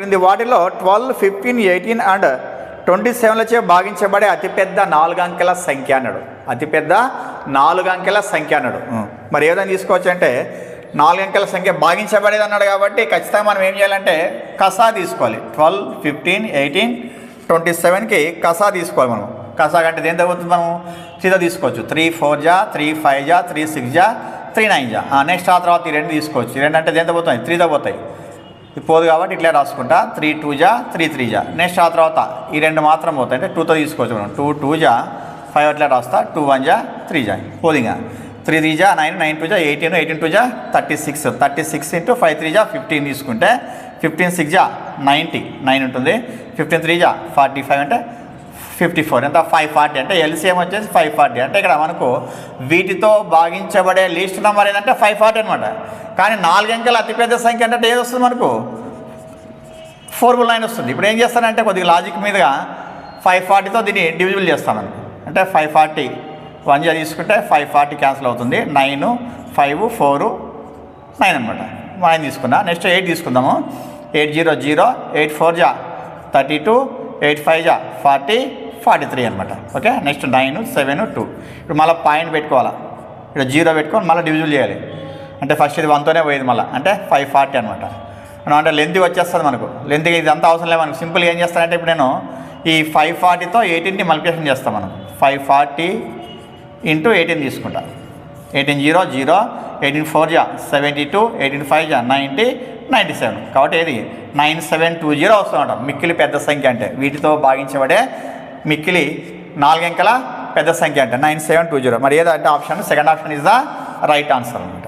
క్రింది వాటిలో 12, 15, 18 అండ్ 27లచే భాగించబడే అతిపెద్ద 4 అంకెల సంఖ్య అన్నాడు. అతిపెద్ద 4 అంకెల సంఖ్య అన్నాడు. మరి ఏ విధంగా తీసుకోవచ్చు అంటే 4 అంకెల సంఖ్య భాగించబడేది అన్నాడు కాబట్టి ఖచ్చితంగా మనం ఏం చేయాలంటే కసా తీసుకోవాలి. 12, 15, 18, 27కి కసా తీసుకోవాలి. మనం కసా అంటే దేంతో పోతుంది, మనం 3తో తీసుకోవచ్చు. 3 4 జా, 3 5 జా, 3 6 జా, 3 9 జా. నెక్స్ట్ ఆ తర్వాత ఈ 2 తీసుకోవచ్చు. ఈ 2 అంటే దేంతో పోతాయి, 3తో పోతాయి. పోదు కాబట్టి ఇట్లా రాసుకుంటా. 3 2 జా, 3 3 జా. నెక్స్ట్ ఆ తర్వాత ఈ 2 మాత్రం పోతాయి అంటే 2తో తీసుకోవచ్చు మనం. 2 2 జా, 5 అట్లా రాస్తా. 2 1 జా, 3 జా. పోదు ఇంకా 3 3 జా 9, 9 2 జా 18, 18 2 జా 36, 36 ఇంటూ 5 3 జా 15 తీసుకుంటే 15 6 జా 90, 9 ఉంటుంది. 15 3 జా 45 అంటే 54, ఎంత 540 అంటే ఎల్సిఎం వచ్చేసి 540. అంటే ఇక్కడ మనకు వీటితో భాగించబడే లీస్ట్ నెంబర్ ఏంటంటే 540 అనమాట. కానీ 4 అంకెల అతిపెద్ద సంఖ్య అంటే ఏది వస్తుంది మనకు, 499 వస్తుంది. ఇప్పుడు ఏం చేస్తానంటే కొద్దిగా లాజిక్ మీదుగా 540తో దీన్ని డివిజిబుల్ చేస్తాను. అంటే 540 1 జా తీసుకుంటే 540 క్యాన్సిల్ అవుతుంది. 9 5 4 9 అనమాట. 9 తీసుకున్నా. నెక్స్ట్ 8 తీసుకుందాము. 8 0 0, 8 4 జా 32, 8 5 జా 40, 43 అనమాట. ఓకే. నెక్స్ట్ 9 7 2. ఇప్పుడు మళ్ళీ పాయింట్ పెట్టుకోవాలా, ఇక్కడ 0 పెట్టుకొని మళ్ళీ డివిజువల్ చేయాలి. అంటే ఫస్ట్ ఇది 1తోనే పోయేది మళ్ళీ, అంటే 540 అనమాట. అంటే లెంత్ వచ్చేస్తుంది మనకు. లెంత్కి ఇది అంతా అవసరం లేదు మనకు. సింపుల్గా ఏం చేస్తానంటే ఇప్పుడు నేను ఈ 540తో 18ని మల్టిప్లికేషన్ చేస్తాను మనం. 540 ఇంటూ 18 తీసుకుంటా. 18 0 0, 18 4 జా 72, 18 5 జా 90, 97. కాబట్టి ఏది 9720 వస్తుందన్నమాట మిక్కిలి పెద్ద సంఖ్య అంటే. వీటితో భాగించబడే మిక్కిలి 4 అంకెల పెద్ద సంఖ్య అంటే 9720. మరి ఏదంటే option, second option is the right answer అనమాట.